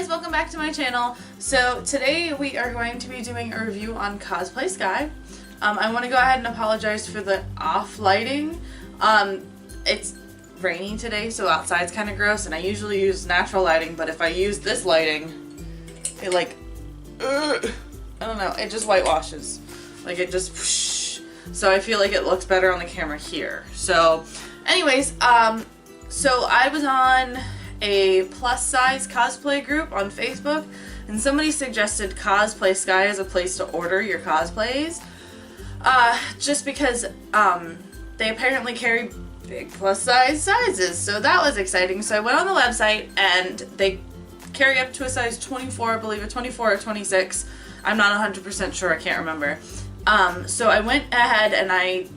guys, welcome back to my channel. So today we are going to be doing a review on Cosplay Sky. I want to go ahead and apologize for the off lighting. It's raining today, so outside's kind of gross, and I usually use natural lighting, but if I use this lighting, it I don't know, it just whitewashes. Like it just whoosh. So I feel like it looks better on the camera here. So anyways, so I was on a plus size cosplay group on Facebook, and somebody suggested Cosplay Sky as a place to order your cosplays, just because they apparently carry big plus size sizes, so that was exciting. So I went on the website and they carry up to a size 24, I believe, a 24 or 26. I'm not 100% sure, I can't remember. So I went ahead and I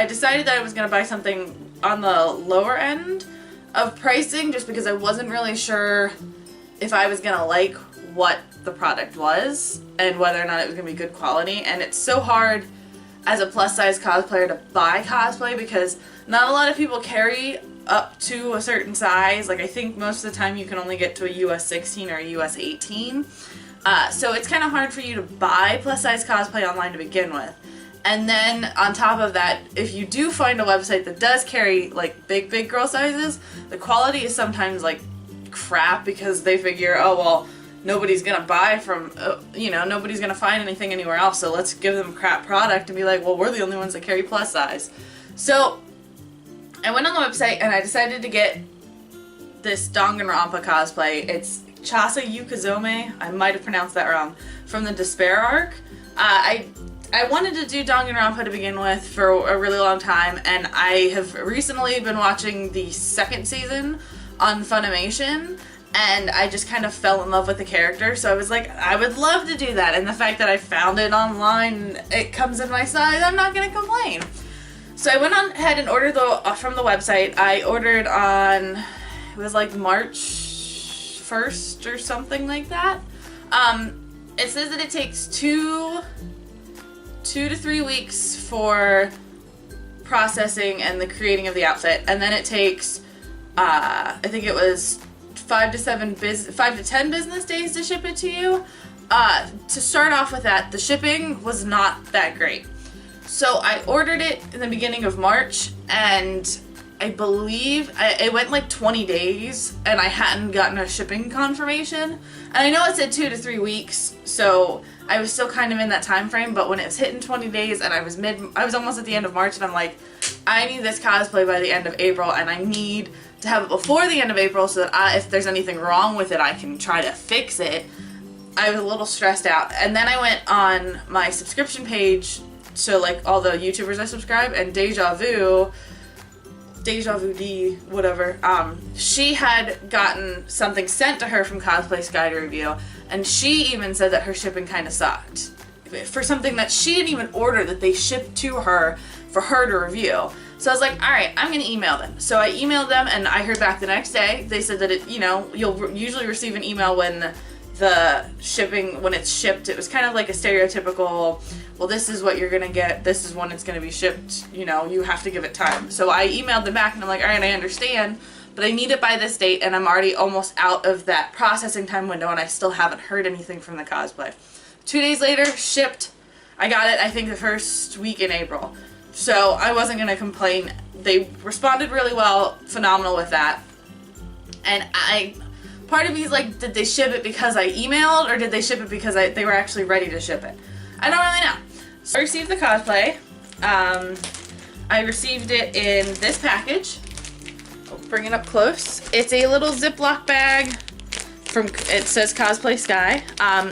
decided that I was going to buy something on the lower end of pricing, just because I wasn't really sure if I was gonna like what the product was and whether or not it was gonna be good quality. And it's so hard as a plus size cosplayer to buy cosplay because not a lot of people carry up to a certain size. Like I think most of the time you can only get to a US 16 or a US 18. So it's kind of hard for you to buy plus size cosplay online to begin with. And then on top of that, if you do find a website that does carry like big girl sizes, the quality is sometimes like crap because they figure, oh well, nobody's gonna buy from, nobody's gonna find anything anywhere else, so let's give them crap product and be like, well, we're the only ones that carry plus size. So I went on the website and I decided to get this Danganronpa cosplay. It's Chisa Yukizome, I might have pronounced that wrong, from the Despair arc. I wanted to do Danganronpa to begin with for a really long time, and I have recently been watching the second season on Funimation, and I just kind of fell in love with the character, so I was like, I would love to do that, and the fact that I found it online, it comes in my size, I'm not going to complain. So I went on ahead and ordered from the website. I ordered on, it was like March 1st or something like that. It says that it takes 2 to 3 weeks for processing and the creating of the outfit, and then it takes I think it was 5 to 10 business days to ship it to you. To start off with that, the shipping was not that great. So I ordered it in the beginning of March, and I believe it went like 20 days and I hadn't gotten a shipping confirmation. And I know it said 2 to 3 weeks, so I was still kind of in that time frame, but when it was hitting 20 days and I was almost at the end of March, and I'm like, I need this cosplay by the end of April, and I need to have it before the end of April so that if there's anything wrong with it, I can try to fix it. I was a little stressed out. And then I went on my subscription page, so like all the YouTubers I subscribe, and Deja Vu D, whatever, she had gotten something sent to her from Cosplay Sky to review, and she even said that her shipping kind of sucked. For something that she didn't even order, that they shipped to her for her to review. So I was like, alright, I'm going to email them. So I emailed them, and I heard back the next day. They said that you'll usually receive an email when when it's shipped. It was kind of like a stereotypical, well, this is what you're gonna get, this is when it's gonna be shipped, you have to give it time. So I emailed them back and I'm like, alright, I understand, but I need it by this date, and I'm already almost out of that processing time window, and I still haven't heard anything from the cosplay. 2 days later, shipped. I got it, I think, the first week in April. So I wasn't gonna complain. They responded really well, phenomenal with that. And part of me is like, did they ship it because I emailed, or did they ship it because they were actually ready to ship it? I don't really know. So I received the cosplay. I received it in this package. I'll bring it up close. It's a little Ziploc bag it says Cosplay Sky.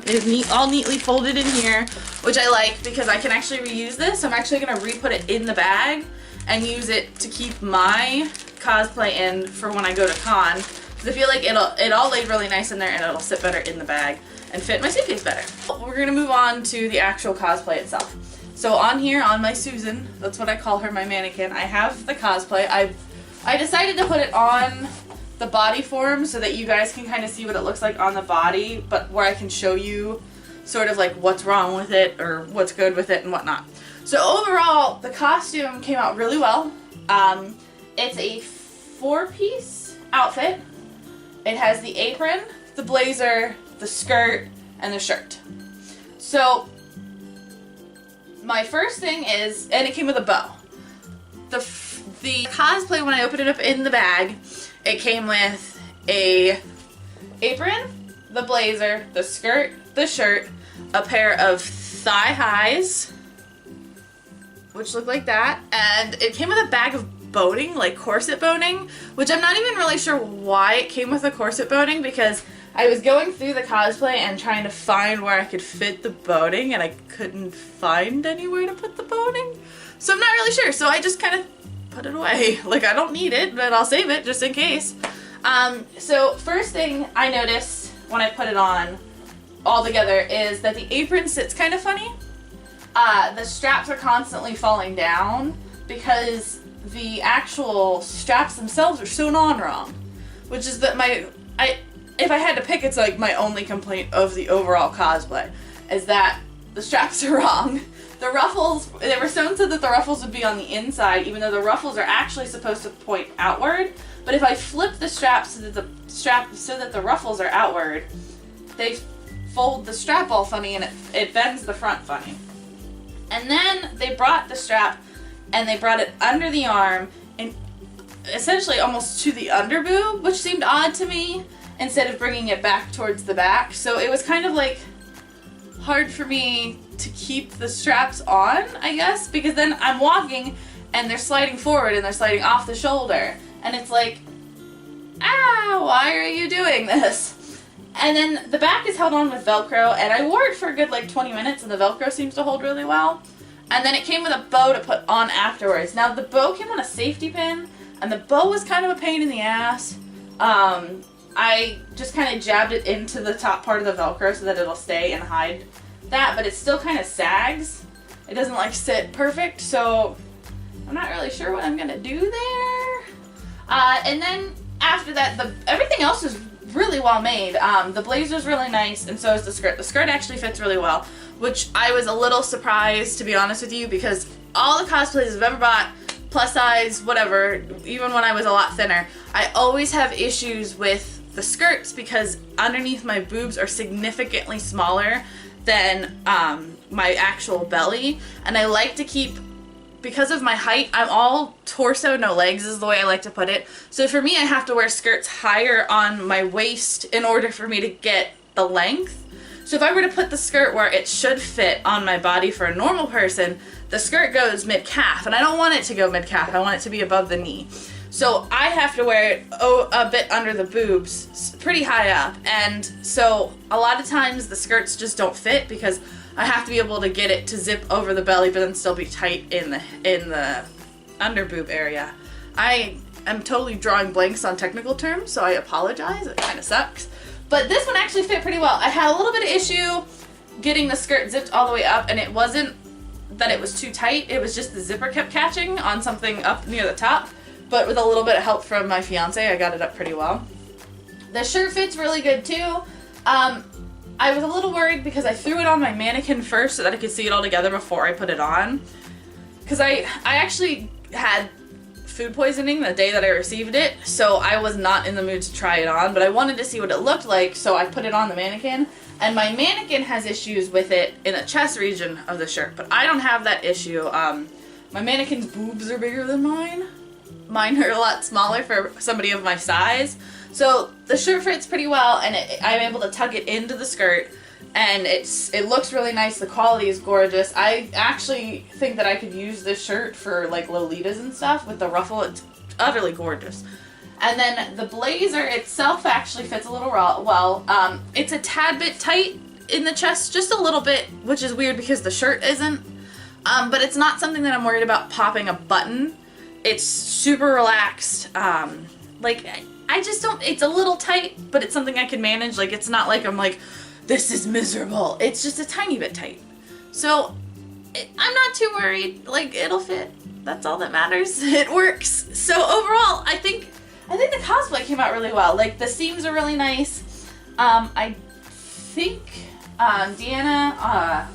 It is all neatly folded in here, which I like because I can actually reuse this. I'm actually going to re-put it in the bag and use it to keep my cosplay in for when I go to con. Because I feel like it all laid really nice in there, and it'll sit better in the bag and fit my suitcase better. We're going to move on to the actual cosplay itself. So on here, on my Susan, that's what I call her, my mannequin, I have the cosplay. I decided to put it on the body form so that you guys can kind of see what it looks like on the body, but where I can show you sort of like what's wrong with it or what's good with it and whatnot. So overall, the costume came out really well. It's a 4-piece outfit. It has the apron, the blazer, the skirt, and the shirt. So my first thing is, and it came with a bow. The cosplay, when I opened it up in the bag, it came with a apron, the blazer, the skirt, the shirt, a pair of thigh highs, which look like that, and it came with a bag of boning, like corset boning, which I'm not even really sure why it came with a corset boning, because I was going through the cosplay and trying to find where I could fit the boning, and I couldn't find anywhere to put the boning. So I'm not really sure, so I just kind of put it away. Like, I don't need it, but I'll save it just in case. So first thing I noticed when I put it on all together is that the apron sits kind of funny. The straps are constantly falling down because the actual straps themselves are sewn on wrong, which is that if I had to pick, it's like my only complaint of the overall cosplay, is that the straps are wrong. The ruffles, they were sewn so that the ruffles would be on the inside, even though the ruffles are actually supposed to point outward. But if I flip the straps so that the ruffles are outward, they fold the strap all funny and it bends the front funny. And then they brought the strap and they brought it under the arm and essentially almost to the under boob, which seemed odd to me, instead of bringing it back towards the back. So it was kind of like hard for me to keep the straps on, I guess, because then I'm walking and they're sliding forward and they're sliding off the shoulder. And it's like, why are you doing this? And then the back is held on with Velcro, and I wore it for a good like 20 minutes and the Velcro seems to hold really well. And then it came with a bow to put on afterwards. Now the bow came on a safety pin, and the bow was kind of a pain in the ass. I just kind of jabbed it into the top part of the Velcro so that it'll stay and hide that, but it still kind of sags. It doesn't like sit perfect, so I'm not really sure what I'm gonna do there. And then after that, everything else is really well made. The blazer's really nice, and so is the skirt. The skirt actually fits really well, which I was a little surprised, to be honest with you, because all the cosplays I've ever bought, plus size, whatever, even when I was a lot thinner, I always have issues with the skirts because underneath my boobs are significantly smaller than my actual belly, and I like to keep, because of my height, I'm all torso, no legs is the way I like to put it. So for me, I have to wear skirts higher on my waist in order for me to get the length. So if I were to put the skirt where it should fit on my body for a normal person, the skirt goes mid-calf, and I don't want it to go mid-calf. I want it to be above the knee. So I have to wear it a bit under the boobs, pretty high up, and so a lot of times the skirts just don't fit because I have to be able to get it to zip over the belly but then still be tight in the under boob area. I am totally drawing blanks on technical terms, so I apologize. It kind of sucks. But this one actually fit pretty well. I had a little bit of issue getting the skirt zipped all the way up, and it wasn't that it was too tight, it was just the zipper kept catching on something up near the top. But with a little bit of help from my fiance, I got it up pretty well. The shirt fits really good too. I was a little worried because I threw it on my mannequin first so that I could see it all together before I put it on. Because I actually had food poisoning the day that I received it, so I was not in the mood to try it on, but I wanted to see what it looked like, so I put it on the mannequin. And my mannequin has issues with it in the chest region of the shirt, but I don't have that issue. My mannequin's boobs are bigger than mine. Mine are a lot smaller for somebody of my size. So the shirt fits pretty well, and I'm able to tuck it into the skirt, and it looks really nice. The quality is gorgeous. I actually think that I could use this shirt for like Lolitas and stuff with the ruffle. It's utterly gorgeous. And then the blazer itself actually fits a little well. It's a tad bit tight in the chest, just a little bit, which is weird because the shirt isn't. But it's not something that I'm worried about popping a button. It's super relaxed. Like, I just don't, it's a little tight, but it's something I can manage. Like, it's not like I'm like, this is miserable. It's just a tiny bit tight. So, I'm not too worried. Like, it'll fit. That's all that matters. It works. So, overall, I think the cosplay came out really well. Like, the seams are really nice. I think Deanna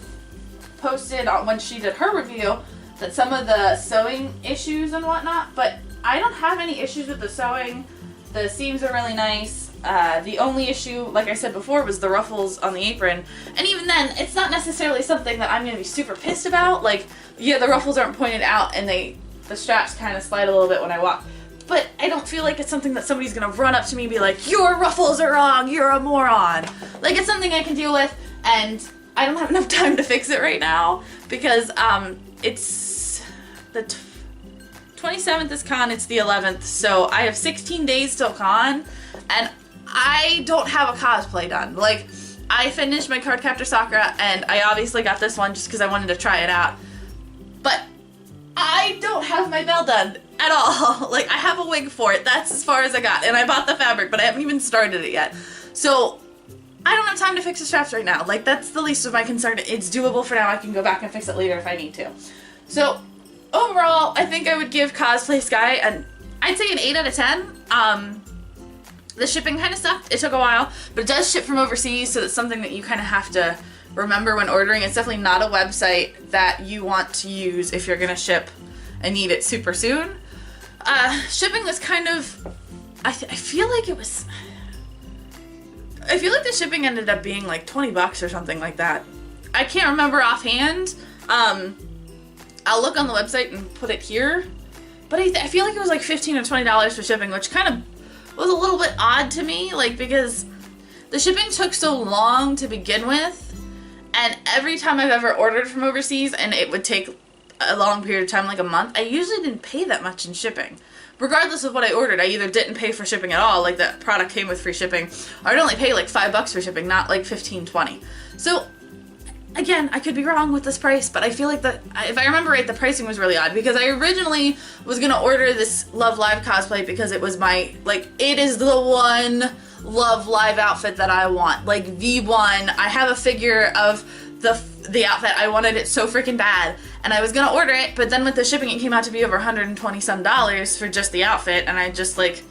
posted on when she did her review that some of the sewing issues and whatnot, but I don't have any issues with the sewing. The seams are really nice. The only issue, like I said before, was the ruffles on the apron. And even then, it's not necessarily something that I'm going to be super pissed about. Like, yeah, the ruffles aren't pointed out and the straps kind of slide a little bit when I walk. But I don't feel like it's something that somebody's going to run up to me and be like, your ruffles are wrong, you're a moron. Like, it's something I can deal with, and I don't have enough time to fix it right now because it's the 27th is con, it's the 11th, so I have 16 days till con, and I don't have a cosplay done. Like, I finished my Cardcaptor Sakura, and I obviously got this one just because I wanted to try it out, but I don't have my bell done at all. Like, I have a wig for it, that's as far as I got, and I bought the fabric, but I haven't even started it yet. So, I don't have time to fix the straps right now. Like, that's the least of my concern. It's doable for now. I can go back and fix it later if I need to. So, overall, I think I would give Cosplay Sky I'd say an 8 out of 10. The shipping kind of sucked. It took a while, but it does ship from overseas, so it's something that you kind of have to remember when ordering. It's definitely not a website that you want to use if you're going to ship and need it super soon. Shipping was kind of... I feel like it was... I feel like the shipping ended up being like 20 bucks or something like that. I can't remember offhand. I'll look on the website and put it here. But I feel like it was like $15 or $20 for shipping, which kind of was a little bit odd to me, like, because the shipping took so long to begin with, and every time I've ever ordered from overseas and it would take a long period of time, like a month, I usually didn't pay that much in shipping. Regardless of what I ordered, I either didn't pay for shipping at all, like the product came with free shipping, or I'd only pay like $5 for shipping, not like $15, $20. So, again, I could be wrong with this price, but I feel like that, if I remember right, the pricing was really odd, because I originally was going to order this Love Live cosplay because it was my, like, it is the one Love Live outfit that I want. Like, the one. I have a figure of the outfit. I wanted it so freaking bad, and I was going to order it, but then with the shipping it came out to be over $120 some for just the outfit, and I just like,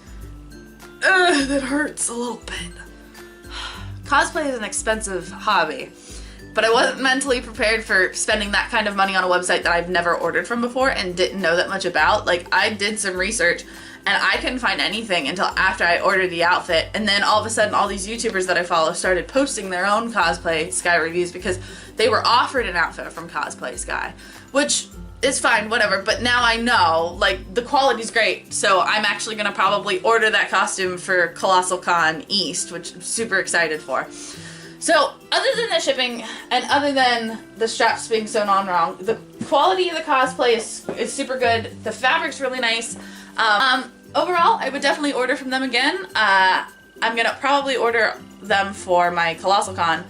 ugh, that hurts a little bit. Cosplay is an expensive hobby. But I wasn't mentally prepared for spending that kind of money on a website that I've never ordered from before and didn't know that much about. Like, I did some research and I couldn't find anything until after I ordered the outfit, and then all of a sudden all these YouTubers that I follow started posting their own Cosplay Sky reviews because they were offered an outfit from Cosplay Sky, which is fine, whatever, but now I know, like, the quality's great, so I'm actually gonna probably order that costume for Colossal Con East, which I'm super excited for. So, other than the shipping, and other than the straps being sewn on wrong, the quality of the cosplay is super good. The fabric's really nice. Overall, I would definitely order from them again. I'm gonna probably order them for my Colossal Con.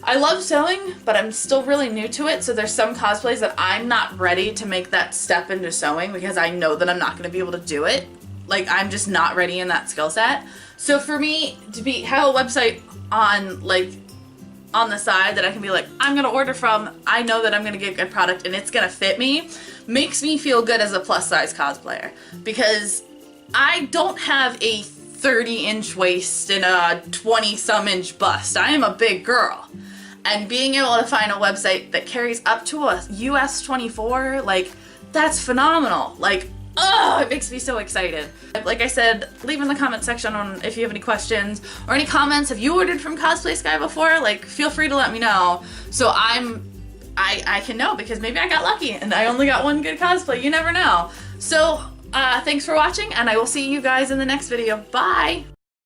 I love sewing, but I'm still really new to it, so there's some cosplays that I'm not ready to make that step into sewing because I know that I'm not gonna be able to do it. Like, I'm just not ready in that skill set. So for me to have a website on, like, on the side that I can be like, I'm gonna order from, I know that I'm gonna get a good product and it's gonna fit me, makes me feel good as a plus size cosplayer, because I don't have a 30-inch waist and a 20-some inch bust. I am a big girl, and being able to find a website that carries up to a US 24, like, that's phenomenal. Like, oh, it makes me so excited. Like I said, leave in the comment section on if you have any questions or any comments. Have you ordered from Cosplay Sky before? Like, feel free to let me know, so I can know, because maybe I got lucky and I only got one good cosplay. You never know. So, thanks for watching, and I will see you guys in the next video. Bye!